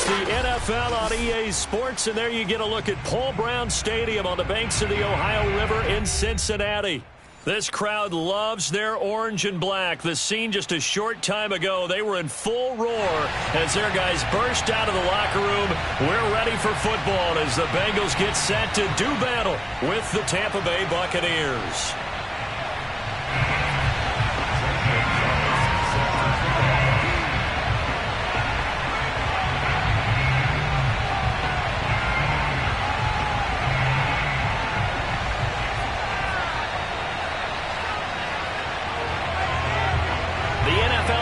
It's the NFL on EA Sports, and there you get a look at Paul Brown Stadium on the banks of the Ohio River in Cincinnati. This crowd loves their orange and black. The scene just a short time ago, they were in full roar as their guys burst out of the locker room. We're ready for football as the Bengals get set to do battle with the Tampa Bay Buccaneers.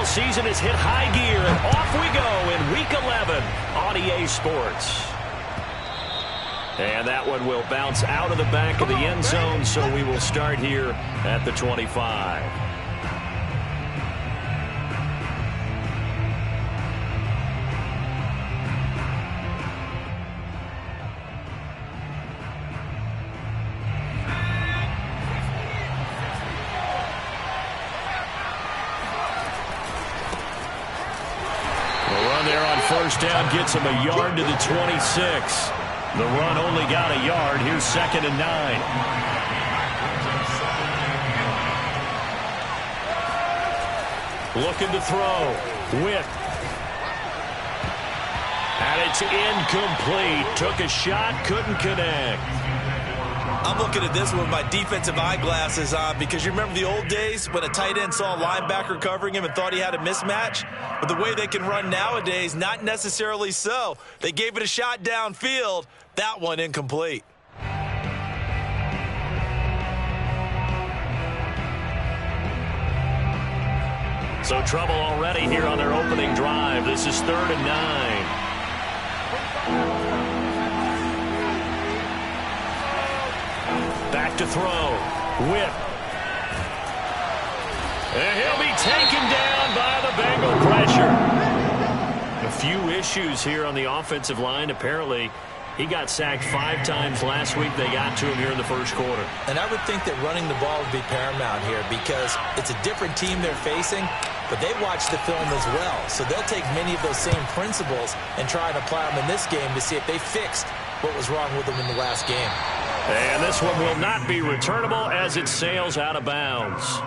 Season has hit high gear, and off we go in Week 11 on EA Sports. And that one will bounce out of the back of the end zone, so we will start here at the 25. First down gets him a yard to the 26. The run only got a yard. Here's 2nd and 9. Looking to throw. Whip. And it's incomplete. Took a shot, couldn't connect. I'm looking at this with my defensive eyeglasses on because you remember the old days when a tight end saw a linebacker covering him and thought he had a mismatch? But the way they can run nowadays, not necessarily so. They gave it a shot downfield. That one incomplete. So trouble already here on their opening drive. This is 3rd and 9. Back to throw. Whip. And he'll be taken down by the Bengal pressure. A few issues here on the offensive line. Apparently, he got sacked 5 times last week. They got to him here in the first quarter. And I would think that running the ball would be paramount here because it's a different team they're facing, but they watch the film as well. So they'll take many of those same principles and try and apply them in this game to see if they fixed what was wrong with them in the last game. And this one will not be returnable as it sails out of bounds.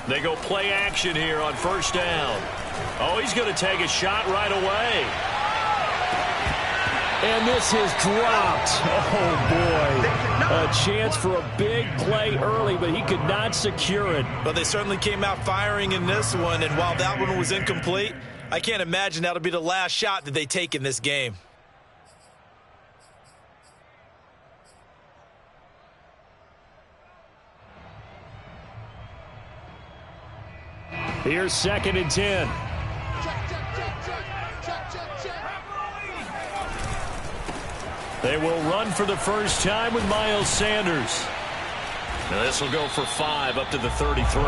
They go play action here on first down. Oh, he's going to take a shot right away. And this is dropped. Oh, boy. A chance for a big play early, but he could not secure it. But they certainly came out firing in this one, and while that one was incomplete, I can't imagine that'll be the last shot that they take in this game. Here's 2nd and 10. They will run for the first time with Miles Sanders. Now this will go for 5 up to the 33.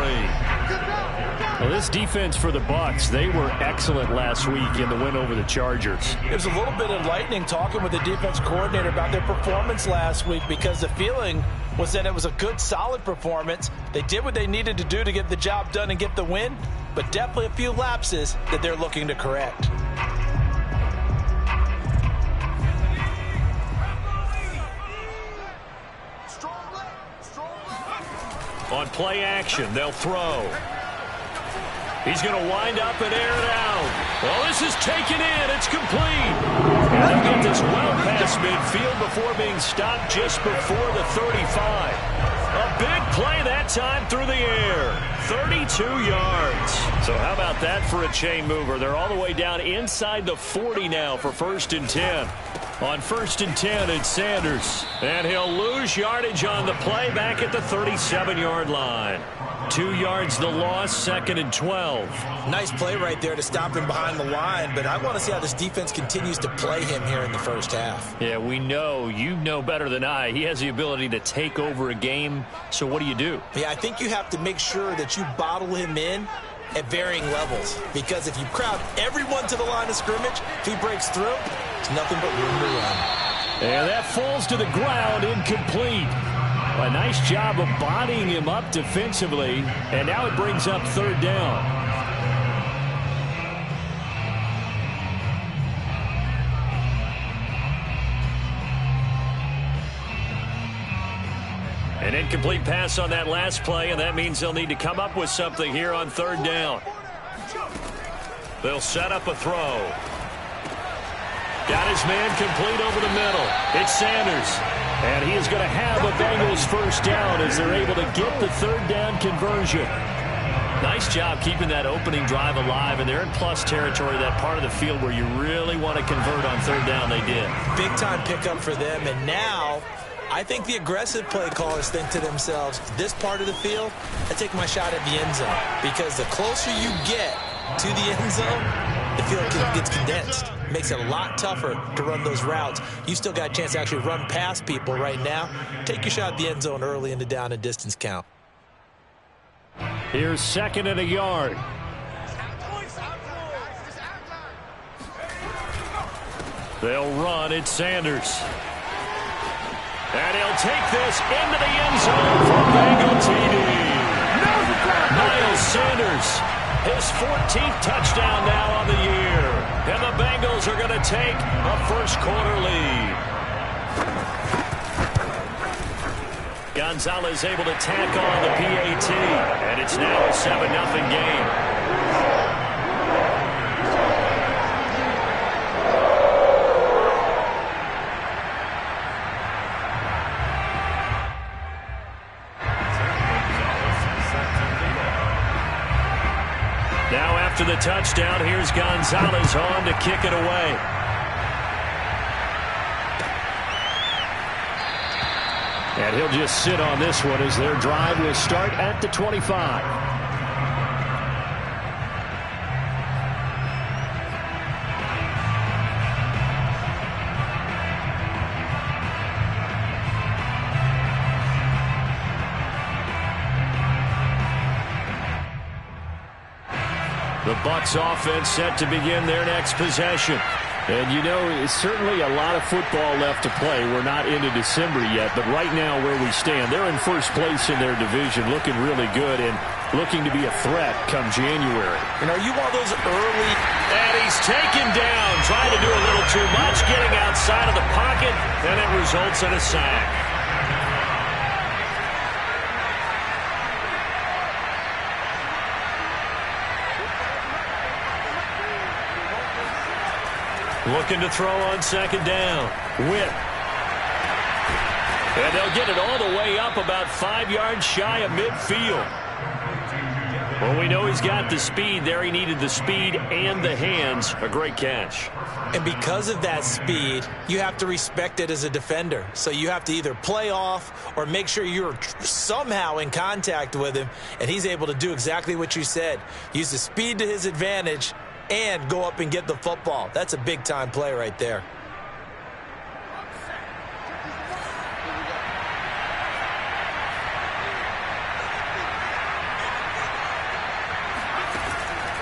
Well, this defense for the Bucs, they were excellent last week in the win over the Chargers. It was a little bit enlightening talking with the defense coordinator about their performance last week because the feeling was that it was a good, solid performance. They did what they needed to do to get the job done and get the win, but definitely a few lapses that they're looking to correct. On play action, they'll throw. He's going to wind up and air it out. Well, this is taken in. It's complete. And they'll get this well past midfield before being stopped just before the 35. A big play that time through the air. 32 yards. So how about that for a chain mover? They're all the way down inside the 40 now for 1st and 10. On 1st and 10, it's Sanders. And he'll lose yardage on the play back at the 37-yard line. 2 yards the loss, 2nd and 12. Nice play right there to stop him behind the line, but I want to see how this defense continues to play him here in the first half. Yeah, we know. You know better than I. He has the ability to take over a game, so what do you do? Yeah, I think you have to make sure that you bottle him in at varying levels. Because if you crowd everyone to the line of scrimmage, if he breaks through, it's nothing but room to run. And that falls to the ground, incomplete. A nice job of bodying him up defensively, and now it brings up third down. An incomplete pass on that last play, and that means they'll need to come up with something here on third down. They'll set up a throw. Got his man complete over the middle. It's Sanders. And he is going to have a Bengals first down as they're able to get the third down conversion. Nice job keeping that opening drive alive, and they're in plus territory, that part of the field where you really want to convert on third down. They did. Big-time pickup for them, and now I think the aggressive play callers think to themselves, this part of the field, I take my shot at the end zone. Because the closer you get to the end zone, the field gets condensed. It makes it a lot tougher to run those routes. You still got a chance to actually run past people right now. Take your shot at the end zone early in the down and distance count. Here's second and a yard. They'll run. It's Sanders. And he'll take this into the end zone for Bengal TD. Miles Sanders, his 14th touchdown now on the year. And the Bengals are going to take a first-quarter lead. Gonzalez able to tack on the PAT, and it's now a 7-0 game. Now after the touchdown, here's Gonzalez on to kick it away. And he'll just sit on this one as their drive will start at the 25. The Bucs offense set to begin their next possession. And, you know, it's certainly a lot of football left to play. We're not into December yet, but right now where we stand, they're in first place in their division, looking really good and looking to be a threat come January. And are you one of those early... And he's taken down, trying to do a little too much, getting outside of the pocket, and it results in a sack. Looking to throw on second down. Whip. And they'll get it all the way up about 5 yards shy of midfield. Well, we know he's got the speed there. He needed the speed and the hands. A great catch. And because of that speed, you have to respect it as a defender. So you have to either play off or make sure you're somehow in contact with him. And he's able to do exactly what you said. Use the speed to his advantage and go up and get the football. That's a big-time play right there.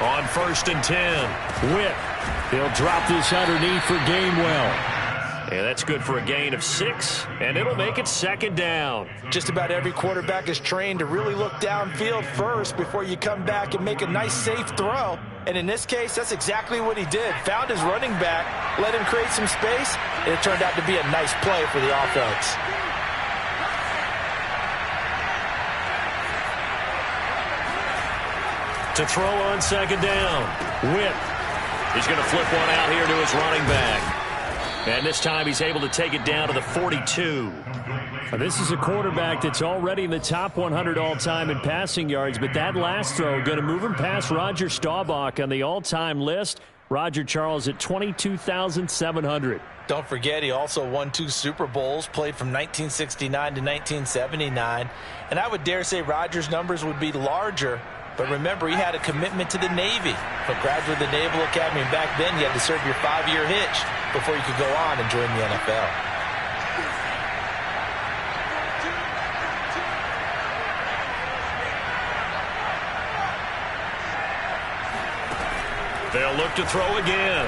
On 1st and 10, Whip. He'll drop this underneath for Gainwell. And that's good for a gain of 6, and it'll make it second down. Just about every quarterback is trained to really look downfield first before you come back and make a nice, safe throw. And in this case, that's exactly what he did. Found his running back, let him create some space, and it turned out to be a nice play for the offense. To throw on second down, Whip. He's going to flip one out here to his running back. And this time he's able to take it down to the 42. Now, this is a quarterback that's already in the top 100 all-time in passing yards, but that last throw going to move him past Roger Staubach on the all-time list. Roger Charles at 22,700. Don't forget, he also won 2 Super Bowls, played from 1969 to 1979. And I would dare say Roger's numbers would be larger. But remember, he had a commitment to the Navy. A graduate of the Naval Academy. And back then, you had to serve your 5-year hitch before you could go on and join the NFL. They'll look to throw again.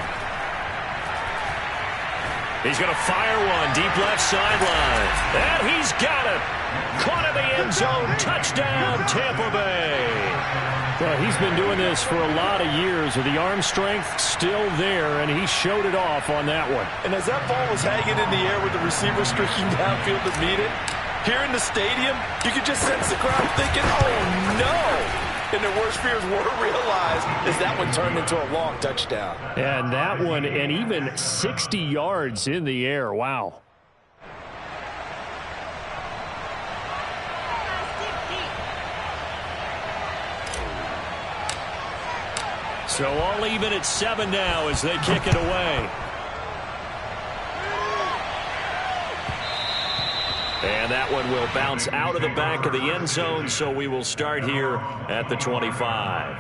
He's going to fire one deep left sideline. And he's got it. Caught in the end zone. Touchdown, Tampa Bay. Well, he's been doing this for a lot of years with the arm strength still there, and he showed it off on that one. And as that ball was hanging in the air with the receiver streaking downfield to meet it, here in the stadium, you could just sense the crowd thinking, oh, no. And their worst fears were realized as that one turned into a long touchdown. And that one, and even 60 yards in the air. Wow. So all even at 7 now as they kick it away. And that one will bounce out of the back of the end zone, so we will start here at the 25.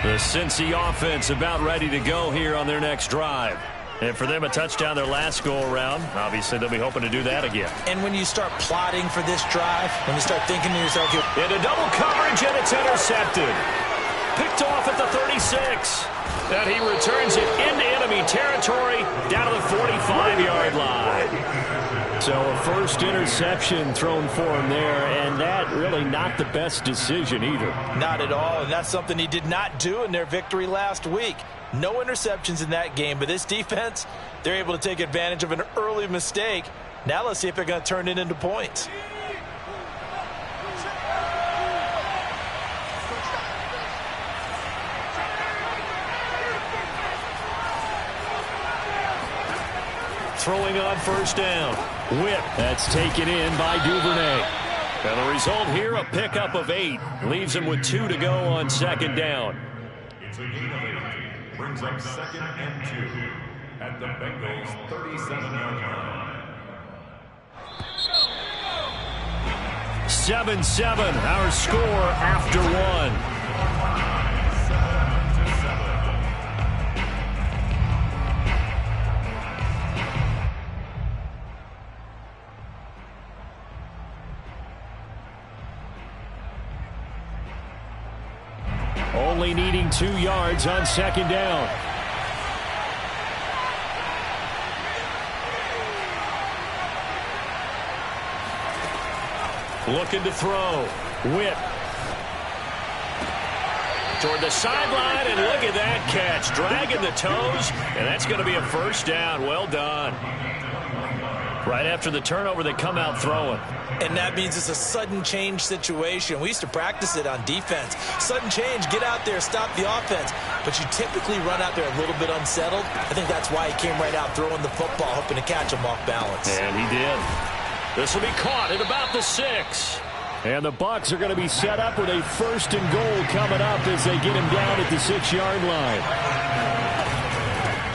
The Cincy offense about ready to go here on their next drive. And for them, a touchdown their last go-around. Obviously, they'll be hoping to do that again. And when you start plotting for this drive, when you start thinking to yourself, into double coverage, and it's intercepted. Picked off at the 36. And he returns it into enemy territory down to the 45-yard line. So a first interception thrown for him there, and that really not the best decision either. Not at all, and that's something he did not do in their victory last week. No interceptions in that game, but this defense, they're able to take advantage of an early mistake. Now let's see if they're going to turn it into points. Throwing on first down. Whip. That's taken in by Duvernay. And the result here, a pickup of 8. Leaves him with 2 to go on second down. It's a gain of 8. Brings up 2nd and 2 at the Bengals' 37-yard line. 7-7, our score after 1. Only needing 2 yards on second down. Looking to throw. Whip. Toward the sideline, and look at that catch. Dragging the toes, and that's going to be a first down. Well done. Right after the turnover, they come out throwing. And that means it's a sudden change situation. We used to practice it on defense. Sudden change, get out there, stop the offense. But you typically run out there a little bit unsettled. I think that's why he came right out throwing the football, hoping to catch him off balance. And he did. This will be caught at about the 6. And the Bucs are going to be set up with a first and goal coming up as they get him down at the 6-yard line.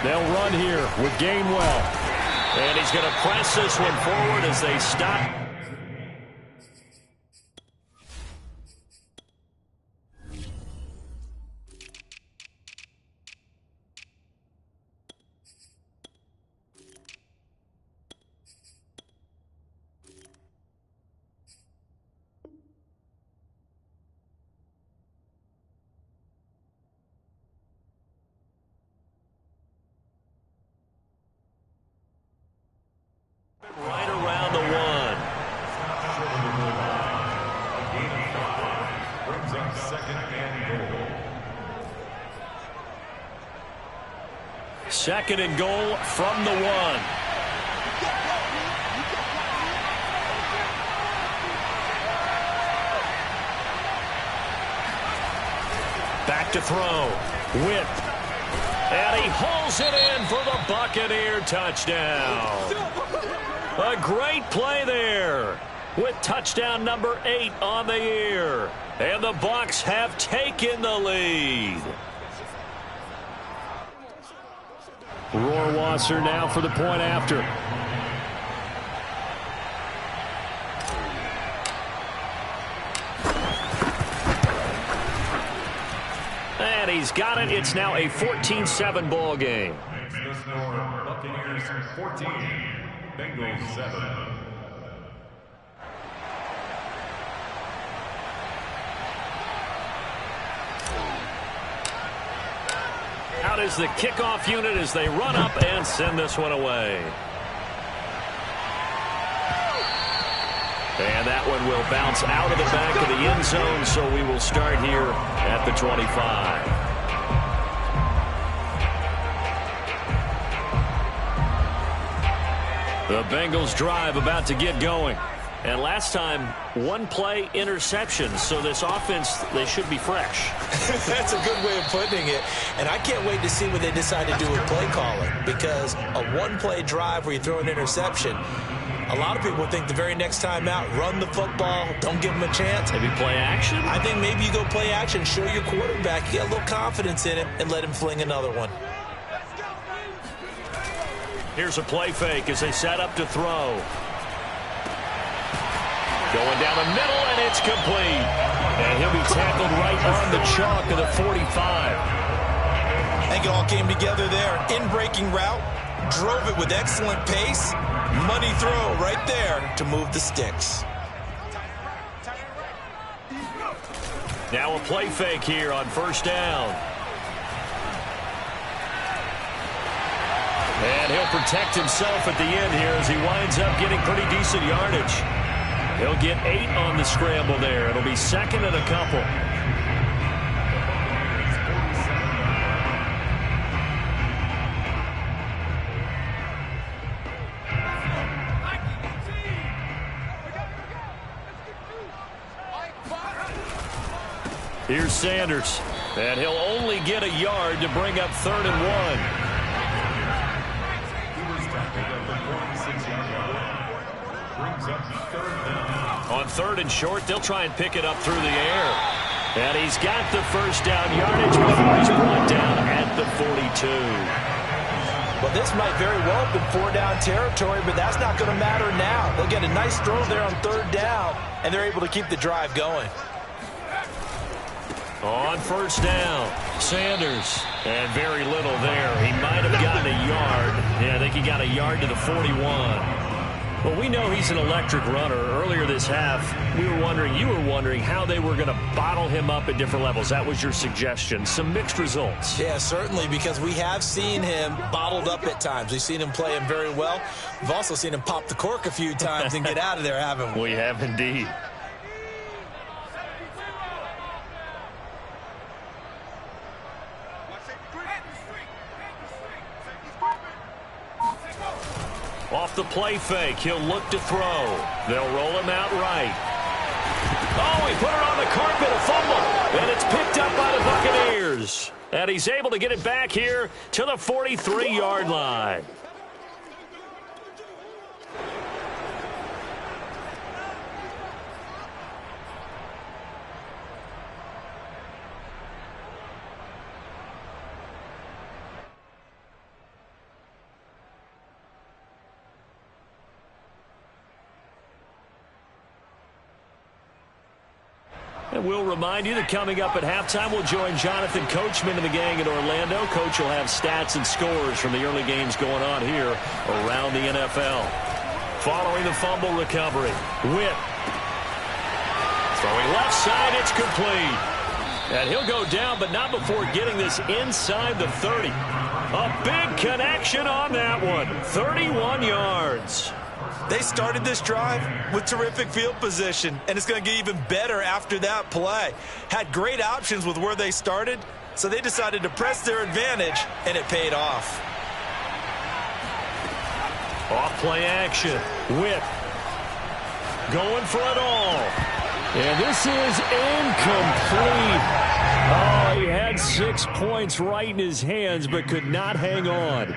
They'll run here with Gainwell. And he's going to press this one forward as they stop. Right around the 1. Gain of 5 brings up 2nd and goal. 2nd and goal from the 1. Back to throw. Whip. And he hauls it in for the Buccaneer touchdown. A great play there with touchdown number 8 on the year. And the Bucs have taken the lead. Rohrwasser now for the point after. And he's got it. It's now a 14-7 ball game. The score, Buccaneers 14, Bengals 7. out as the kickoff unit as they run up and send this one away. And that one will bounce out of the back of the end zone, so we will start here at the 25. The Bengals drive about to get going. And last time, one play interception, so this offense, they should be fresh. That's a good way of putting it. And I can't wait to see what they decide to do with play calling, because a one-play drive where you throw an interception, a lot of people think the very next time out, run the football, don't give them a chance. Maybe play action? I think maybe you go play action, show your quarterback, get a little confidence in him, and let him fling another one. Here's a play fake as they set up to throw. Going down the middle, and it's complete. And he'll be tackled right on the chalk of the 45. I think it all came together there. In-breaking route, drove it with excellent pace. Money throw right there to move the sticks. Now a play fake here on first down. And he'll protect himself at the end here as he winds up getting pretty decent yardage. He'll get 8 on the scramble there. It'll be second and a couple. Here's Sanders, and he'll only get a yard to bring up 3rd and 1. On 3rd and short, they'll try and pick it up through the air. And he's got the first down yardage before he's brought down at the 42. Well, this might very well have been 4-down territory, but that's not going to matter now. They'll get a nice throw there on 3rd down, and they're able to keep the drive going. On first down, Sanders. And very little there. He might have gotten a yard. Yeah, I think he got a yard to the 41. Well, we know he's an electric runner. Earlier this half, you were wondering how they were going to bottle him up at different levels. That was your suggestion. Some mixed results. Yeah, certainly, because we have seen him bottled up at times. We've seen him play him very well. We've also seen him pop the cork a few times and get out of there, haven't we? We have indeed. Off the play fake, he'll look to throw. They'll roll him out right. Oh, he put it on the carpet, a fumble, and it's picked up by the Buccaneers. And he's able to get it back here to the 43-yard line. And we'll remind you that coming up at halftime, we'll join Jonathan Coachman and the gang in Orlando. Coach will have stats and scores from the early games going on here around the NFL. Following the fumble recovery, Witt. Throwing left side, it's complete. And he'll go down, but not before getting this inside the 30. A big connection on that one. 31 yards. They started this drive with terrific field position, and it's going to get even better after that play. Had great options with where they started, so they decided to press their advantage, and it paid off. Off play action. Witt going for it all. And this is incomplete. Oh, he had 6 points right in his hands, but could not hang on.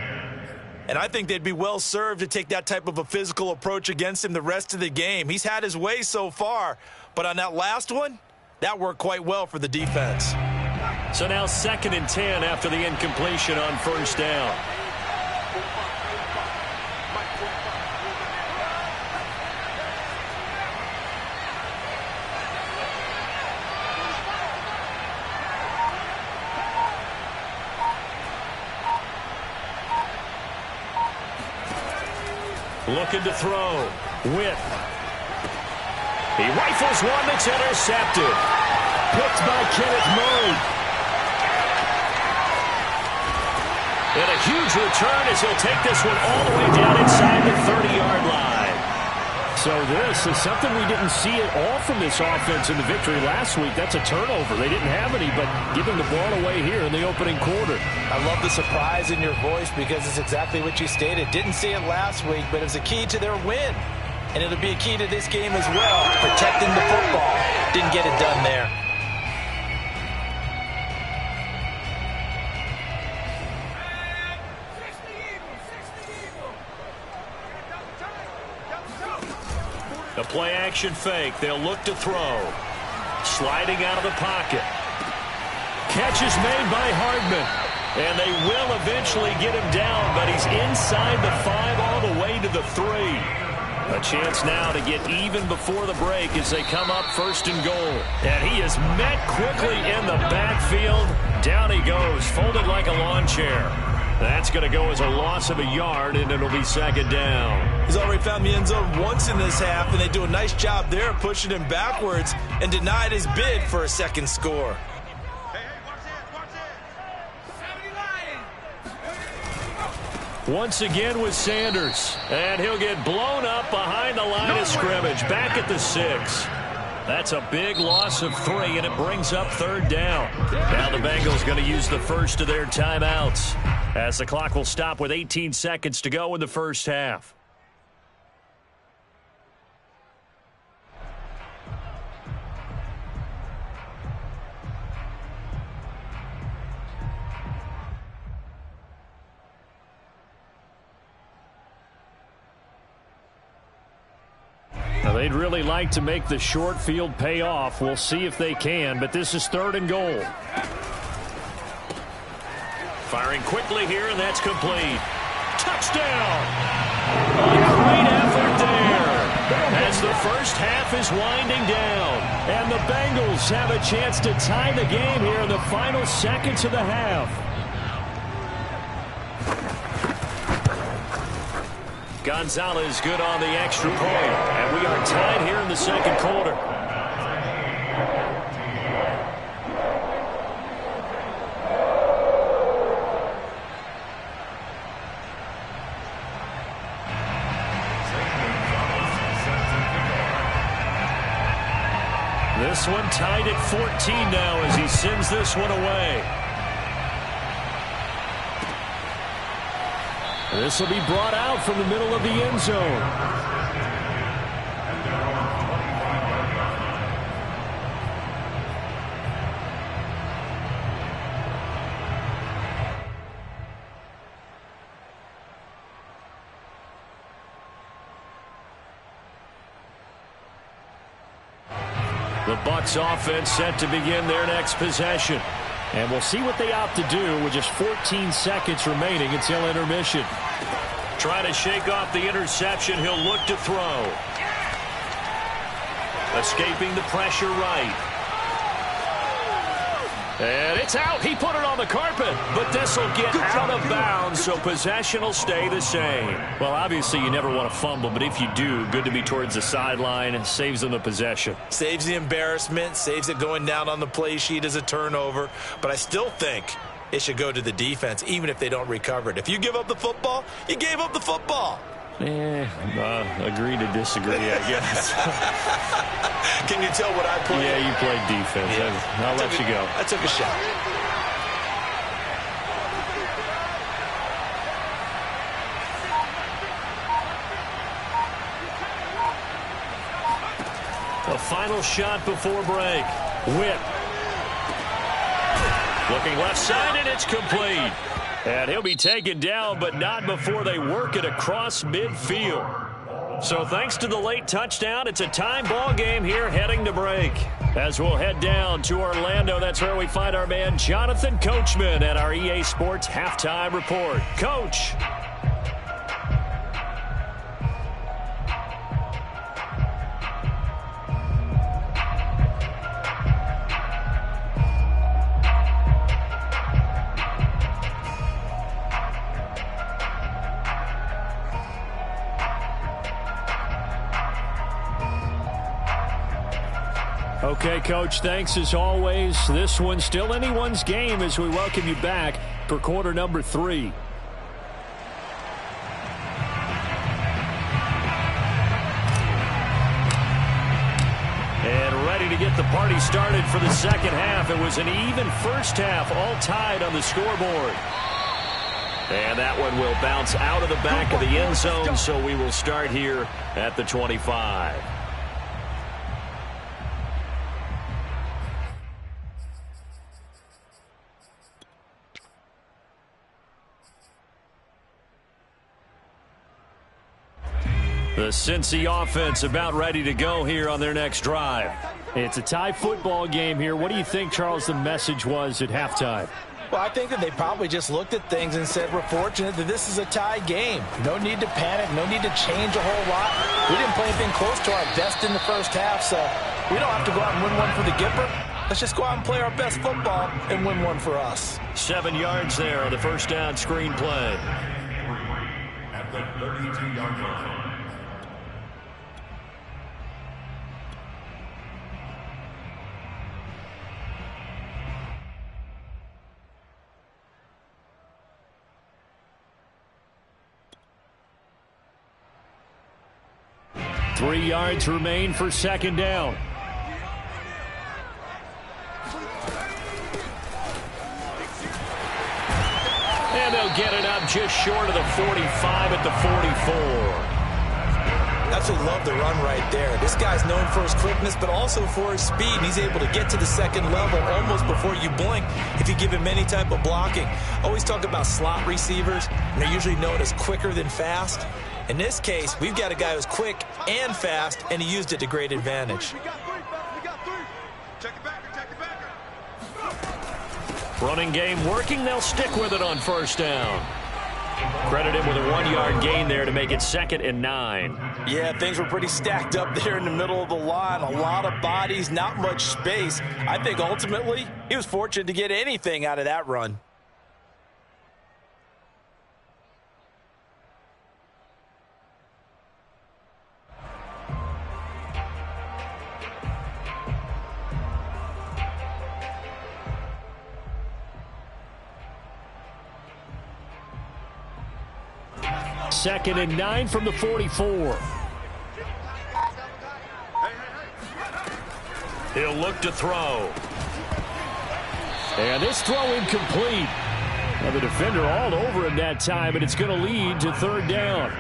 And I think they'd be well served to take that type of a physical approach against him the rest of the game. He's had his way so far, but on that last one, that worked quite well for the defense. So now 2nd and 10 after the incompletion on first down. Looking to throw. Witt. He rifles one that's intercepted. Picked by Kenneth Murray. And a huge return as he'll take this one all the way down inside the 30-yard line. So this is something we didn't see at all from this offense in the victory last week. That's a turnover. They didn't have any, but giving the ball away here in the opening quarter. I love the surprise in your voice because it's exactly what you stated. Didn't see it last week, but it was a key to their win. And it'll be a key to this game as well, protecting the football. Didn't get it done there. The play-action fake. They'll look to throw. Sliding out of the pocket. Catch is made by Hardman. And they will eventually get him down, but he's inside the 5 all the way to the 3. A chance now to get even before the break as they come up 1st and goal. And he is met quickly in the backfield. Down he goes, folded like a lawn chair. That's going to go as a loss of a yard, and it'll be 2nd down. He's already found the end zone once in this half, and they do a nice job there pushing him backwards and denied his bid for a second score. Once again with Sanders, and he'll get blown up behind the line of scrimmage, back at the 6. That's a big loss of 3, and it brings up 3rd down. Now the Bengals going to use the first of their timeouts, as the clock will stop with 18 seconds to go in the first half. Now they'd really like to make the short field pay off. We'll see if they can, but this is 3rd and goal. Firing quickly here, and that's complete. Touchdown! A great effort there as the first half is winding down. And the Bengals have a chance to tie the game here in the final seconds of the half. Gonzalez good on the extra point, and we are tied here in the 2nd quarter. This one tied at 14 now as he sends this one away. This will be brought out from the middle of the end zone. The Bucs offense set to begin their next possession. And we'll see what they opt to do with just 14 seconds remaining until intermission. Trying to shake off the interception, he'll look to throw. Escaping the pressure right. And it's out. He put it on the carpet, but this will get out of bounds, so possession will stay the same. Well, obviously you never want to fumble, but if you do, good to be towards the sideline and saves them the possession. Saves the embarrassment, saves it going down on the play sheet as a turnover, but I still think it should go to the defense, even if they don't recover it. If you give up the football, you gave up the football. Agree to disagree, I guess. Can you tell what I played? Yeah, you played defense. Yeah. I'll let you go. I took a shot. The final shot before break. Whip. Looking left side, and it's complete. And he'll be taken down, but not before they work it across midfield. So thanks to the late touchdown, it's a time ball game here heading to break. As we'll head down to Orlando, that's where we find our man Jonathan Coachman at our EA Sports Halftime Report. Coach. Okay, Coach, thanks as always. This one's still anyone's game as we welcome you back for quarter number 3. And ready to get the party started for the second half. It was an even first half, all tied on the scoreboard. And that one will bounce out of the back of the end zone, so we will start here at the 25. The Cincy offense about ready to go here on their next drive. It's a tie football game here. What do you think, Charles, the message was at halftime? Well, I think that they probably just looked at things and said, we're fortunate that this is a tie game. No need to panic. No need to change a whole lot. We didn't play anything close to our best in the first half, so we don't have to go out and win one for the Gipper. Let's just go out and play our best football and win one for us. 7 yards there on the first down screen play. At the 32-yard line. Three yards remain for second down. And they'll get it up just short of the 45 at the 44. Absolutely love the run right there. This guy's known for his quickness, but also for his speed. And he's able to get to the second level almost before you blink if you give him any type of blocking. Always talk about slot receivers, and they're usually known as quicker than fast. In this case, we've got a guy who's quick and fast, and he used it to great advantage. Running game working. They'll stick with it on first down. Credit him with a 1-yard gain there to make it 2nd and 9. Yeah, things were pretty stacked up there in the middle of the line. A lot of bodies, not much space. I think ultimately he was fortunate to get anything out of that run. Second and 9 from the 44. He'll look to throw. And this throw incomplete. Now the defender all over him that time, and it's going to lead to third down.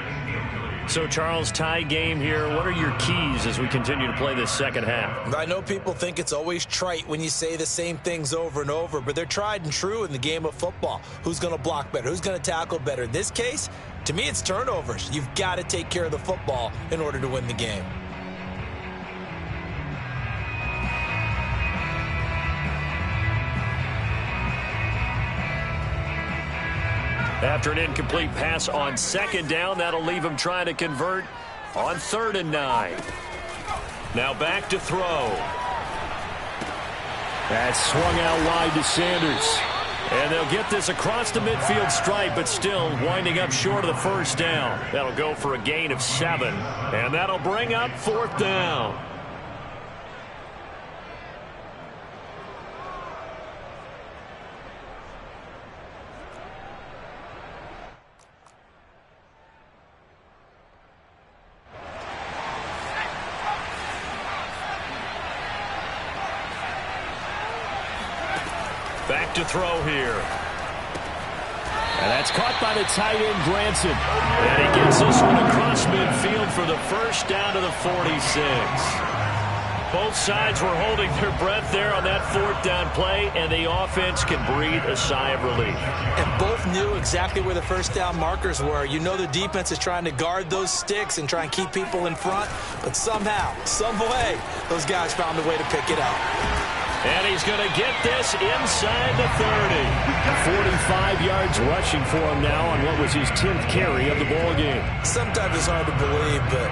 So, Charles, tie game here. What are your keys as we continue to play this second half? I know people think it's always trite when you say the same things over and over, but they're tried and true in the game of football. Who's going to block better? Who's going to tackle better? In this case, to me, it's turnovers. You've got to take care of the football in order to win the game. After an incomplete pass on second down, that'll leave him trying to convert on 3rd and 9. Now back to throw. That's swung out wide to Sanders. And they'll get this across the midfield stripe, but still winding up short of the first down. That'll go for a gain of 7, and that'll bring up 4th down. Back to throw here. And that's caught by the tight end, Branson. And he gets this one across midfield for the first down to the 46. Both sides were holding their breath there on that 4th down play, and the offense can breathe a sigh of relief. And both knew exactly where the first down markers were. You know the defense is trying to guard those sticks and try and keep people in front, but somehow, some way, those guys found a way to pick it up. And he's going to get this inside the 30. 45 yards rushing for him now on what was his 10th carry of the ball game. Sometimes it's hard to believe, but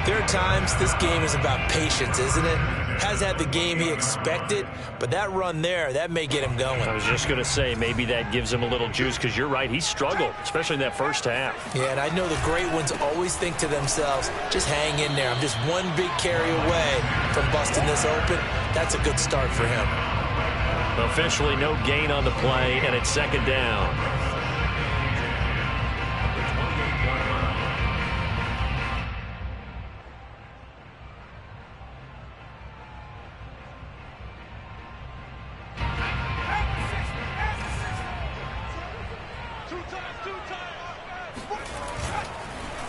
there are times this game is about patience, isn't it? Has had the game he expected, but that run there, that may get him going. I was just going to say, maybe that gives him a little juice, because you're right, he struggled, especially in that first half. Yeah, and I know the great ones always think to themselves, just hang in there. I'm just one big carry away from busting this open. That's a good start for him. Officially no gain on the play, and it's second down.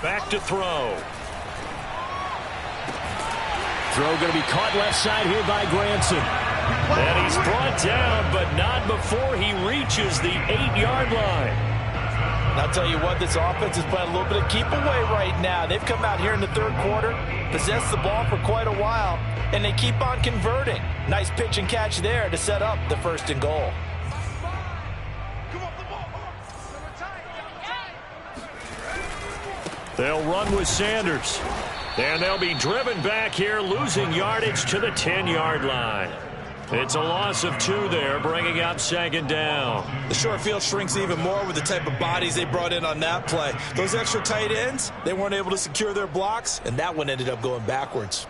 Back to throw. Throw going to be caught left side here by Granson. And he's brought down, but not before he reaches the 8-yard line. And I'll tell you what, this offense is playing a little bit of keep away right now. They've come out here in the third quarter, possessed the ball for quite a while, and they keep on converting. Nice pitch and catch there to set up the first and goal. They'll run with Sanders. And they'll be driven back here, losing yardage to the 10-yard line. It's a loss of 2 there, bringing up second down. The short field shrinks even more with the type of bodies they brought in on that play. Those extra tight ends, they weren't able to secure their blocks, and that one ended up going backwards.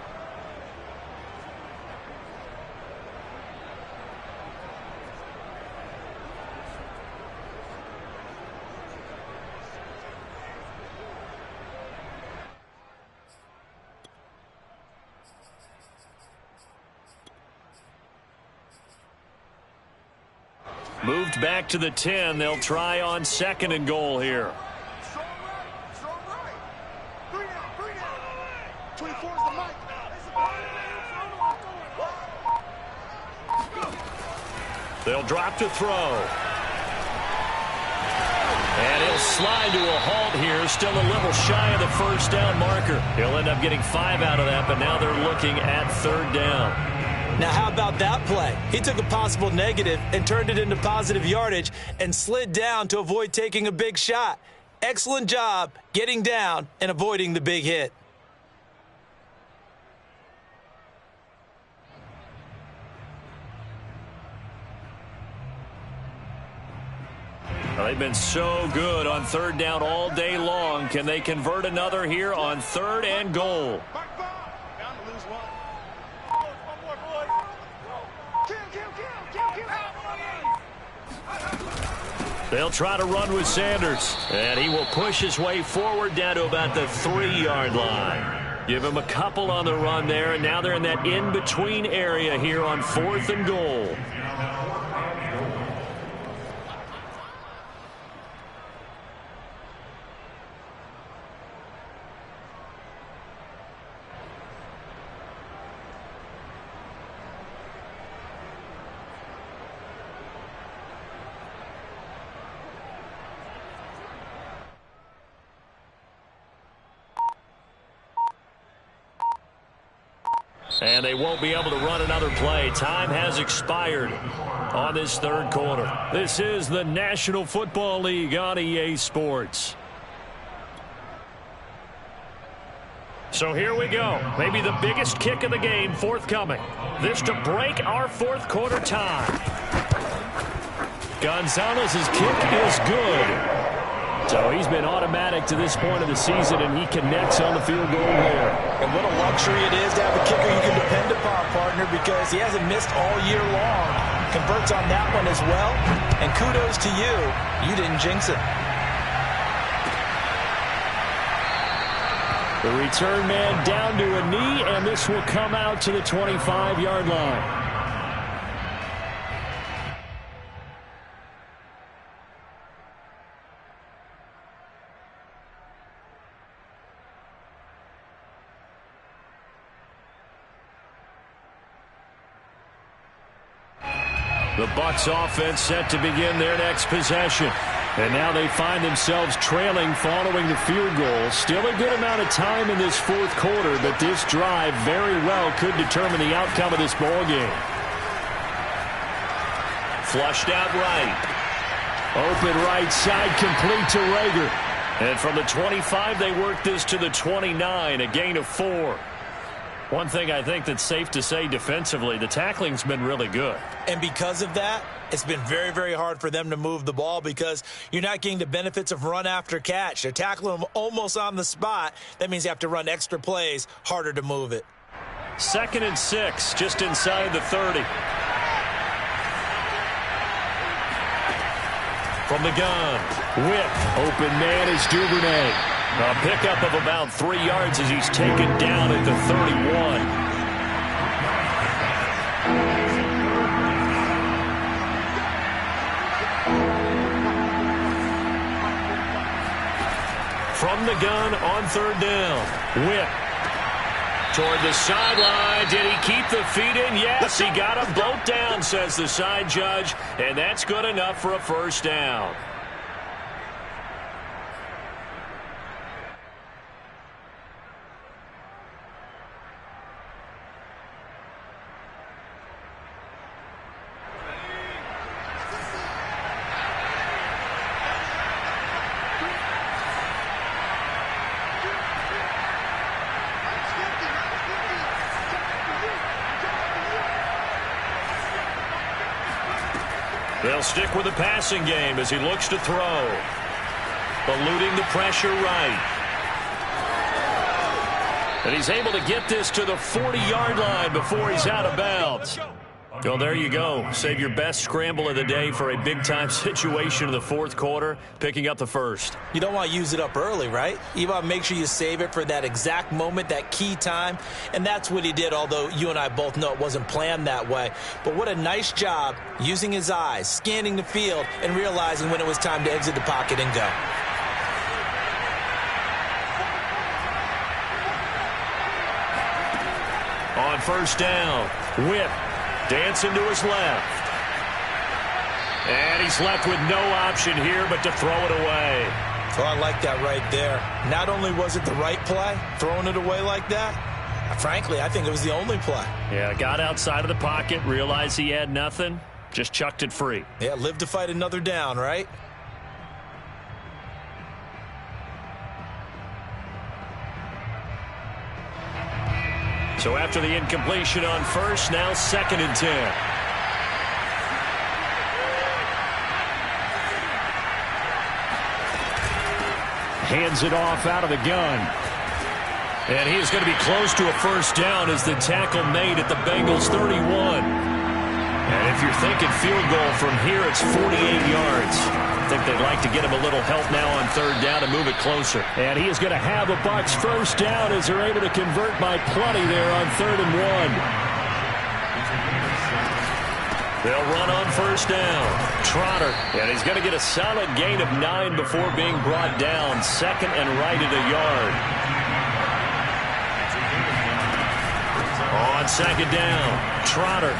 Moved back to the 10. They'll try on second and goal here. They'll drop to throw. And he'll slide to a halt here, still a little shy of the first down marker. He'll end up getting 5 out of that, but now they're looking at third down. Now, how about that play? He took a possible negative and turned it into positive yardage and slid down to avoid taking a big shot. Excellent job getting down and avoiding the big hit. Well, they've been so good on third down all day long. Can they convert another here on third and goal? They'll try to run with Sanders, and he will push his way forward down to about the 3-yard line. Give him a couple on the run there, and now they're in that in-between area here on fourth and goal. And they won't be able to run another play. Time has expired on this third quarter. This is the National Football League on EA Sports. So here we go. Maybe the biggest kick of the game forthcoming. This to break our fourth quarter tie. Gonzalez's kick is good. So he's been automatic to this point of the season, and he connects on the field goal there. And what a luxury it is to have a kicker you can depend upon, partner, because he hasn't missed all year long. Converts on that one as well. And kudos to you. You didn't jinx it. The return man down to a knee, and this will come out to the 25-yard line. The Bucs offense set to begin their next possession. And now they find themselves trailing following the field goal. Still a good amount of time in this fourth quarter, but this drive very well could determine the outcome of this ball game. Flushed out right. Open right side, complete to Rager. And from the 25, they work this to the 29, a gain of 4. One thing I think that's safe to say defensively, the tackling's been really good. And because of that, it's been very, very hard for them to move the ball because you're not getting the benefits of run after catch. They're tackling them almost on the spot. That means you have to run extra plays, harder to move it. 2nd and 6, just inside the 30. From the gun, whip. Open man is Duvernay. A pickup of about 3 yards as he's taken down at the 31. From the gun on 3rd down, whip. Toward the sideline. Did he keep the feet in? Yes, he got them both down, says the side judge, and that's good enough for a 1st down. They'll stick with the passing game as he looks to throw. Eluding the pressure right. And he's able to get this to the 40-yard line before he's out of bounds. Well, there you go. Save your best scramble of the day for a big-time situation in the 4th quarter, picking up the 1st. You don't want to use it up early, right? You want to make sure you save it for that exact moment, that key time. And that's what he did, although you and I both know it wasn't planned that way. But what a nice job using his eyes, scanning the field, and realizing when it was time to exit the pocket and go. On 1st down, whip. Dancing to his left. And he's left with no option here but to throw it away. So I like that right there. Not only was it the right play, throwing it away like that, frankly, I think it was the only play. Yeah, got outside of the pocket, realized he had nothing, just chucked it free. Yeah, live to fight another down, right? So after the incompletion on 1st, now 2nd and 10. Hands it off out of the gun. And he is going to be close to a 1st down as the tackle made at the Bengals 31. And if you're thinking field goal from here, it's 48 yards. I think they'd like to get him a little help now on 3rd down to move it closer. And he is going to have a Bucs 1st down as they're able to convert by plenty there on 3rd and 1. They'll run on 1st down. Trotter, and he's going to get a solid gain of 9 before being brought down. 2nd and right at a yard. On 2nd down, Trotter.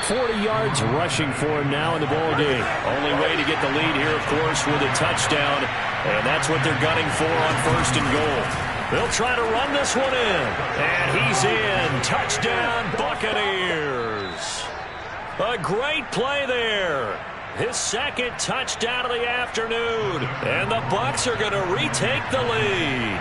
40 yards rushing for him now in the ball game. Only way to get the lead here, of course, with a touchdown. And that's what they're gunning for on 1st and goal. They'll try to run this one in. And he's in. Touchdown, Buccaneers. A great play there. His 2nd touchdown of the afternoon. And the Bucs are going to retake the lead.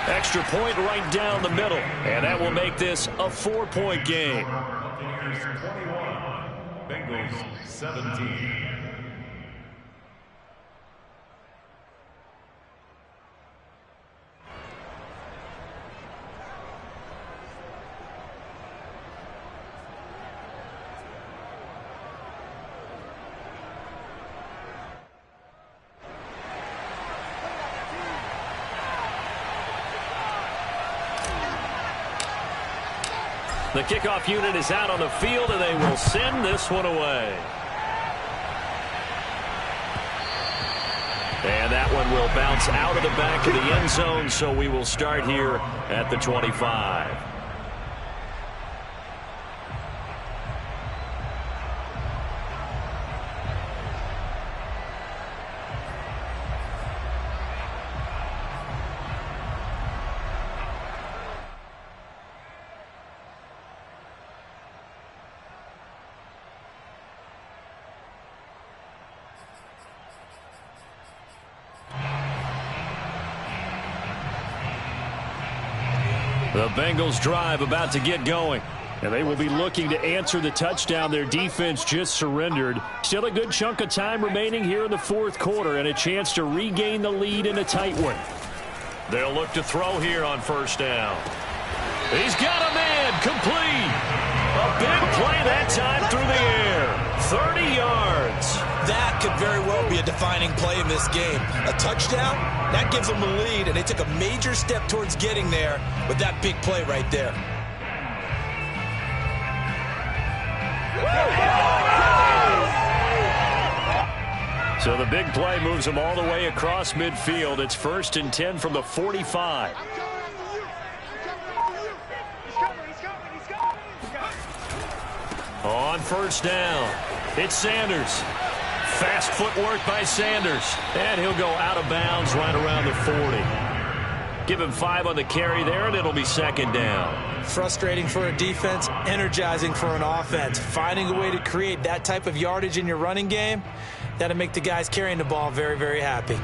Extra point right down the middle. And that will make this a 4-point game. Buccaneers 21, Bengals 17. The kickoff unit is out on the field, and they will send this one away. And that one will bounce out of the back of the end zone, so we will start here at the 25. The Bengals drive about to get going. And they will be looking to answer the touchdown their defense just surrendered. Still a good chunk of time remaining here in the 4th quarter and a chance to regain the lead in a tight one. They'll look to throw here on 1st down. He's got him in. complete. A big play that time through the air. 30 yards. That could very well be a defining play in this game. A touchdown, that gives them a lead, and they took a major step towards getting there with that big play right there. So the big play moves them all the way across midfield. It's 1st and 10 from the 45. On 1st down, it's Sanders. Fast footwork by Sanders. And he'll go out of bounds right around the 40. Give him 5 on the carry there, and it'll be 2nd down. Frustrating for a defense, energizing for an offense. Finding a way to create that type of yardage in your running game, that'll make the guys carrying the ball very, very happy.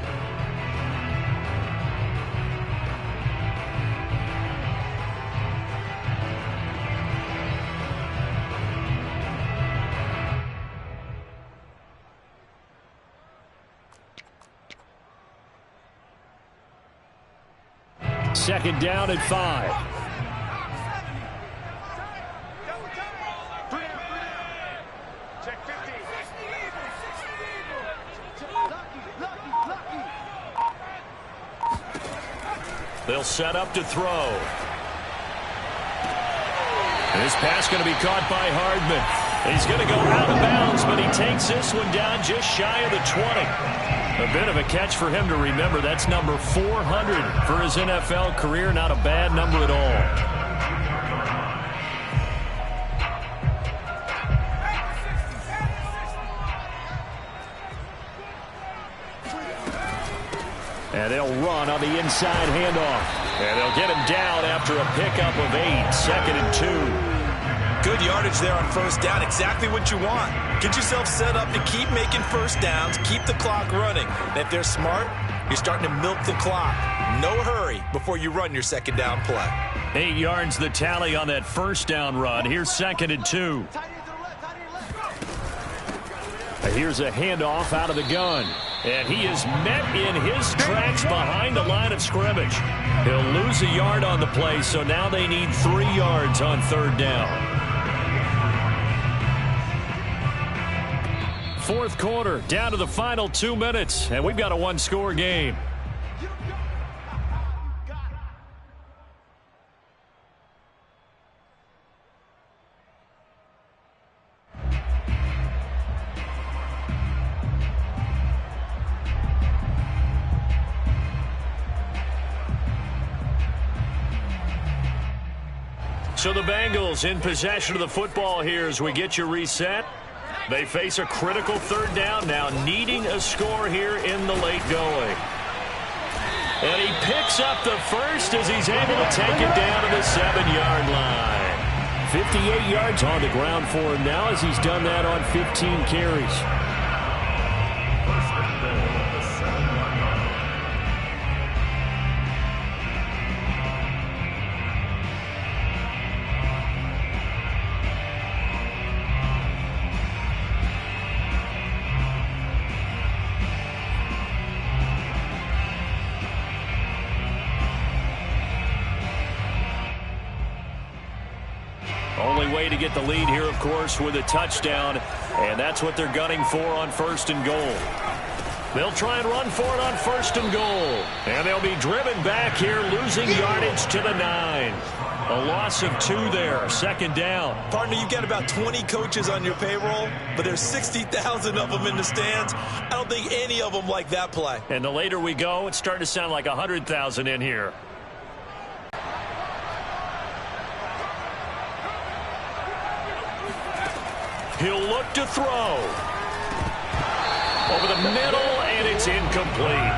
Second down at 5. They'll set up to throw. This pass going to be caught by Hardman. He's going to go out of bounds, but he takes this one down just shy of the 20. A bit of a catch for him to remember. That's number 400 for his NFL career. Not a bad number at all. And they'll run on the inside handoff. And they'll get him down after a pickup of 8. 2nd and 2. Good yardage there on 1st down. Exactly what you want. Get yourself set up to keep making 1st downs. Keep the clock running. And if they're smart, you're starting to milk the clock. No hurry before you run your 2nd down play. 8 yards the tally on that 1st down run. Here's 2nd and 2. Here's a handoff out of the gun. And he is met in his tracks behind the line of scrimmage. He'll lose a yard on the play, so now they need 3 yards on 3rd down. 4th quarter, down to the final 2 minutes, and we've got a 1-score game. So the Bengals in possession of the football here as we get you reset. They face a critical 3rd down now, needing a score here in the late going. And he picks up the first as he's able to take it down to the 7-yard line. 58 yards on the ground for him now as he's done that on 15 carries. Only way to get the lead here, of course, with a touchdown, and that's what they're gunning for on 1st and goal. They'll try and run for it on 1st and goal, and they'll be driven back here, losing yardage to the 9. A loss of 2 there, 2nd down. Partner, you've got about 20 coaches on your payroll, but there's 60,000 of them in the stands. I don't think any of them like that play. And the later we go, it's starting to sound like 100,000 in here. He'll look to throw. Over the middle, and it's incomplete.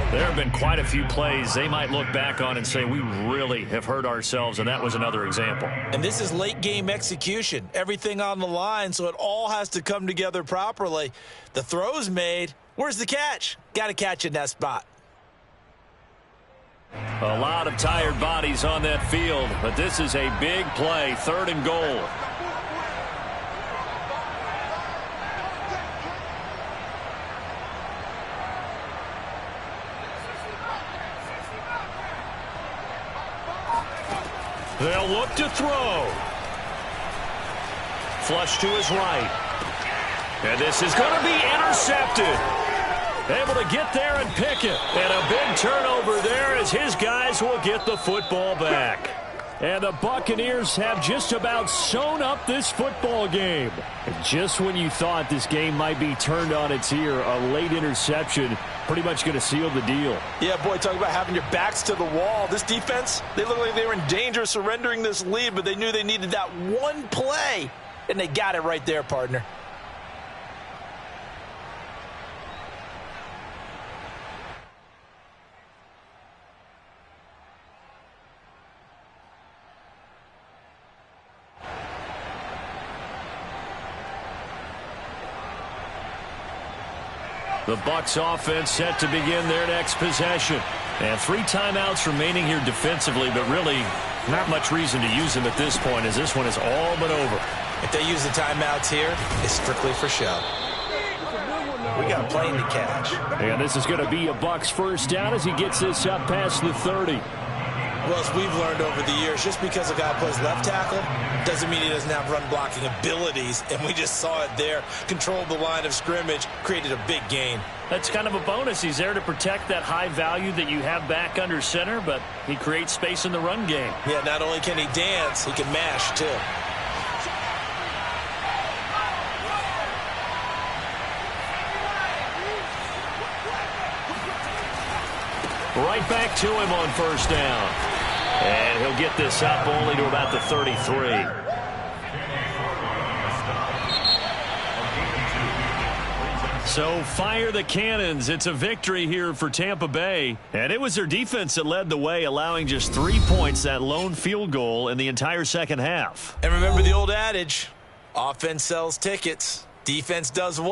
There have been quite a few plays they might look back on and say, we really have hurt ourselves, and that was another example. And this is late game execution. Everything on the line, so it all has to come together properly. The throw's made. Where's the catch? Got to catch in that spot. A lot of tired bodies on that field, but this is a big play, 3rd and goal. They'll look to throw. Flush to his right. And this is going to be intercepted. Able to get there and pick it. And a big turnover there as his guys will get the football back. And the Buccaneers have just about sewn up this football game. And just when you thought this game might be turned on its ear, a late interception pretty much going to seal the deal. Yeah, boy, talk about having your backs to the wall. This defense, they look like they were in danger of surrendering this lead, but they knew they needed that one play, and they got it right there, partner. The Bucs offense set to begin their next possession. And 3 timeouts remaining here defensively, but really not much reason to use them at this point as this one is all but over. If they use the timeouts here, it's strictly for show. We got a plane to catch. And this is going to be a Bucs first down as he gets this up past the 30. Well, as we've learned over the years, just because a guy plays left tackle doesn't mean he doesn't have run-blocking abilities, and we just saw it there. Controlled the line of scrimmage, created a big gain. That's kind of a bonus. He's there to protect that high value that you have back under center, but he creates space in the run game. Yeah, not only can he dance, he can mash, too. Right back to him on first down. And he'll get this up only to about the 33. So fire the cannons. It's a victory here for Tampa Bay. And it was their defense that led the way, allowing just 3 points, that lone field goal in the entire second half. And remember the old adage, offense sells tickets, defense does what?